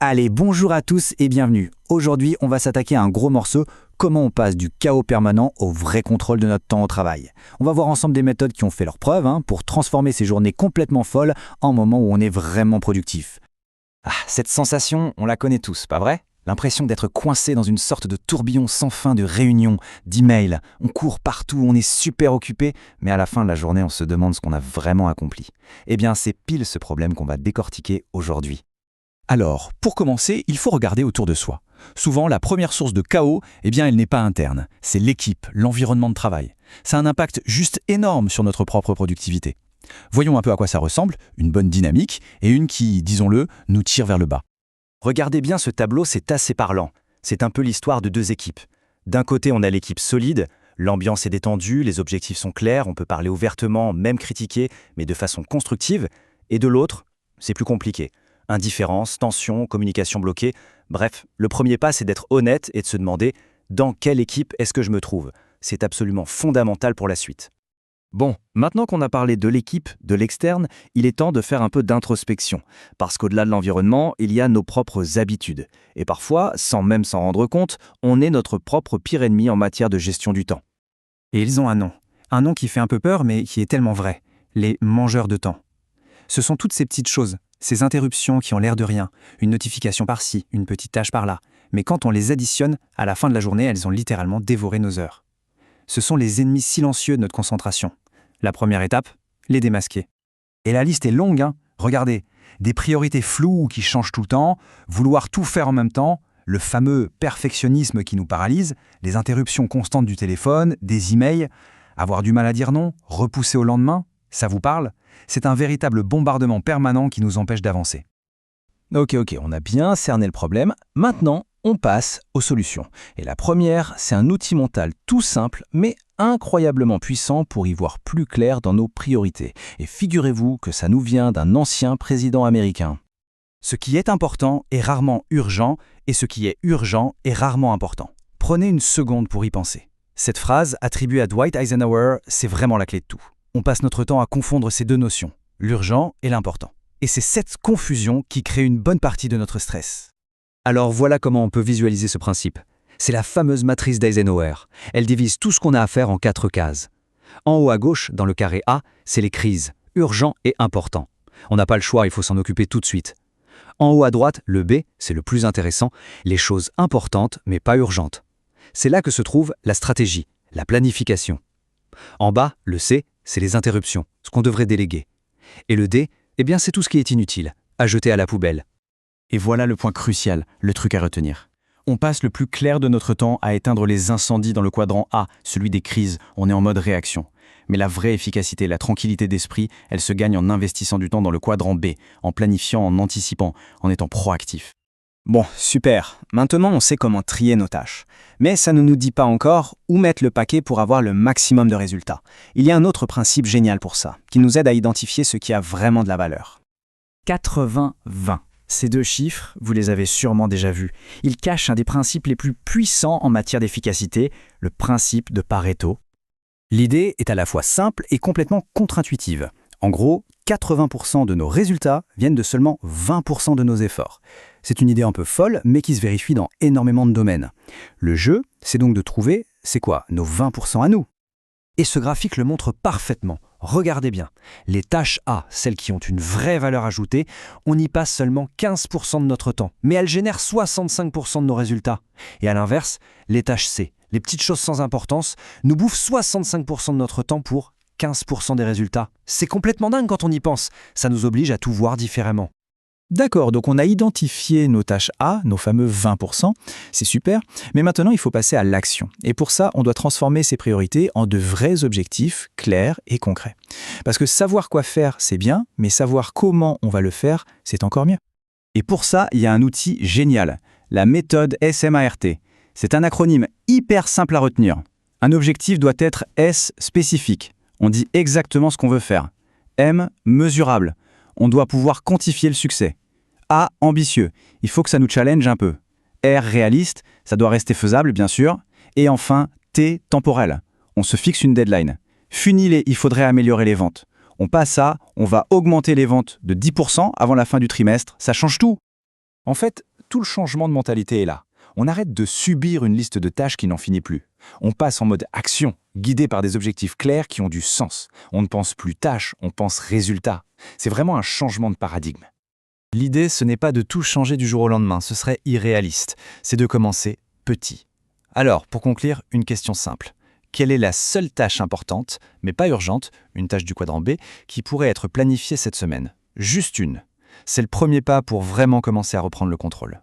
Allez, bonjour à tous et bienvenue. Aujourd'hui, on va s'attaquer à un gros morceau, comment on passe du chaos permanent au vrai contrôle de notre temps au travail. On va voir ensemble des méthodes qui ont fait leurs preuves pour transformer ces journées complètement folles en moments où on est vraiment productif. Ah, cette sensation, on la connaît tous, pas vrai ? L'impression d'être coincé dans une sorte de tourbillon sans fin de réunions, d'emails. On court partout, on est super occupé, mais à la fin de la journée, on se demande ce qu'on a vraiment accompli. Eh bien, c'est pile ce problème qu'on va décortiquer aujourd'hui. Alors, pour commencer, il faut regarder autour de soi. Souvent, la première source de chaos, elle n'est pas interne. C'est l'équipe, l'environnement de travail. Ça a un impact juste énorme sur notre propre productivité. Voyons un peu à quoi ça ressemble, une bonne dynamique et une qui, disons-le, nous tire vers le bas. Regardez bien ce tableau, c'est assez parlant. C'est un peu l'histoire de deux équipes. D'un côté, on a l'équipe solide, l'ambiance est détendue, les objectifs sont clairs, on peut parler ouvertement, même critiquer, mais de façon constructive. Et de l'autre, c'est plus compliqué. Indifférence, tension, communication bloquée. Bref, le premier pas, c'est d'être honnête et de se demander dans quelle équipe est-ce que je me trouve. C'est absolument fondamental pour la suite. Bon, maintenant qu'on a parlé de l'équipe, de l'externe, il est temps de faire un peu d'introspection. Parce qu'au-delà de l'environnement, il y a nos propres habitudes. Et parfois, sans même s'en rendre compte, on est notre propre pire ennemi en matière de gestion du temps. Et ils ont un nom. Un nom qui fait un peu peur, mais qui est tellement vrai. Les mangeurs de temps. Ce sont toutes ces petites choses, ces interruptions qui ont l'air de rien, une notification par-ci, une petite tâche par-là. Mais quand on les additionne, à la fin de la journée, elles ont littéralement dévoré nos heures. Ce sont les ennemis silencieux de notre concentration. La première étape, les démasquer. Et la liste est longue, Regardez, des priorités floues qui changent tout le temps, vouloir tout faire en même temps, le fameux perfectionnisme qui nous paralyse, les interruptions constantes du téléphone, des emails, avoir du mal à dire non, repousser au lendemain, ça vous parle ? C'est un véritable bombardement permanent qui nous empêche d'avancer. Ok, on a bien cerné le problème. Maintenant, on passe aux solutions. Et la première, c'est un outil mental tout simple, mais incroyablement puissant pour y voir plus clair dans nos priorités. Et figurez-vous que ça nous vient d'un ancien président américain. Ce qui est important est rarement urgent, et ce qui est urgent est rarement important. Prenez une seconde pour y penser. Cette phrase, attribuée à Dwight Eisenhower, c'est vraiment la clé de tout. On passe notre temps à confondre ces deux notions, l'urgent et l'important. Et c'est cette confusion qui crée une bonne partie de notre stress. Alors voilà comment on peut visualiser ce principe. C'est la fameuse matrice d'Eisenhower. Elle divise tout ce qu'on a à faire en 4 cases. En haut à gauche, dans le carré A, c'est les crises, urgent et important. On n'a pas le choix, il faut s'en occuper tout de suite. En haut à droite, le B, c'est le plus intéressant, les choses importantes mais pas urgentes. C'est là que se trouve la stratégie, la planification. En bas, le C, c'est les interruptions, ce qu'on devrait déléguer. Et le D, c'est tout ce qui est inutile, à jeter à la poubelle. Et voilà le point crucial, le truc à retenir. On passe le plus clair de notre temps à éteindre les incendies dans le quadrant A, celui des crises, on est en mode réaction. Mais la vraie efficacité, la tranquillité d'esprit, elle se gagne en investissant du temps dans le quadrant B, en planifiant, en anticipant, en étant proactif. Bon, super. Maintenant, on sait comment trier nos tâches. Mais ça ne nous dit pas encore où mettre le paquet pour avoir le maximum de résultats. Il y a un autre principe génial pour ça, qui nous aide à identifier ce qui a vraiment de la valeur. 80-20. Ces deux chiffres, vous les avez sûrement déjà vus. Ils cachent un des principes les plus puissants en matière d'efficacité, le principe de Pareto. L'idée est à la fois simple et complètement contre-intuitive. En gros, 80% de nos résultats viennent de seulement 20% de nos efforts. C'est une idée un peu folle, mais qui se vérifie dans énormément de domaines. Le jeu, c'est donc de trouver, c'est quoi, nos 20% à nous. Et ce graphique le montre parfaitement. Regardez bien, les tâches A, celles qui ont une vraie valeur ajoutée, on y passe seulement 15% de notre temps, mais elles génèrent 65% de nos résultats. Et à l'inverse, les tâches C, les petites choses sans importance, nous bouffent 65% de notre temps pour 15% des résultats. C'est complètement dingue quand on y pense, ça nous oblige à tout voir différemment. D'accord, donc on a identifié nos tâches A, nos fameux 20%, c'est super, mais maintenant il faut passer à l'action. Et pour ça, on doit transformer ces priorités en de vrais objectifs clairs et concrets. Parce que savoir quoi faire, c'est bien, mais savoir comment on va le faire, c'est encore mieux. Et pour ça, il y a un outil génial, la méthode SMART. C'est un acronyme hyper simple à retenir. Un objectif doit être S spécifique. On dit exactement ce qu'on veut faire. M mesurable. On doit pouvoir quantifier le succès. A, ambitieux. Il faut que ça nous challenge un peu. R, réaliste. Ça doit rester faisable, bien sûr. Et enfin, T, temporel. On se fixe une deadline. Funnel, il faudrait améliorer les ventes. On passe à, on va augmenter les ventes de 10% avant la fin du trimestre. Ça change tout. En fait, tout le changement de mentalité est là. On arrête de subir une liste de tâches qui n'en finit plus. On passe en mode action, guidé par des objectifs clairs qui ont du sens. On ne pense plus tâches, on pense résultats. C'est vraiment un changement de paradigme. L'idée, ce n'est pas de tout changer du jour au lendemain, ce serait irréaliste. C'est de commencer petit. Alors, pour conclure, une question simple. Quelle est la seule tâche importante, mais pas urgente, une tâche du quadrant B, qui pourrait être planifiée cette semaine? Juste une. C'est le premier pas pour vraiment commencer à reprendre le contrôle.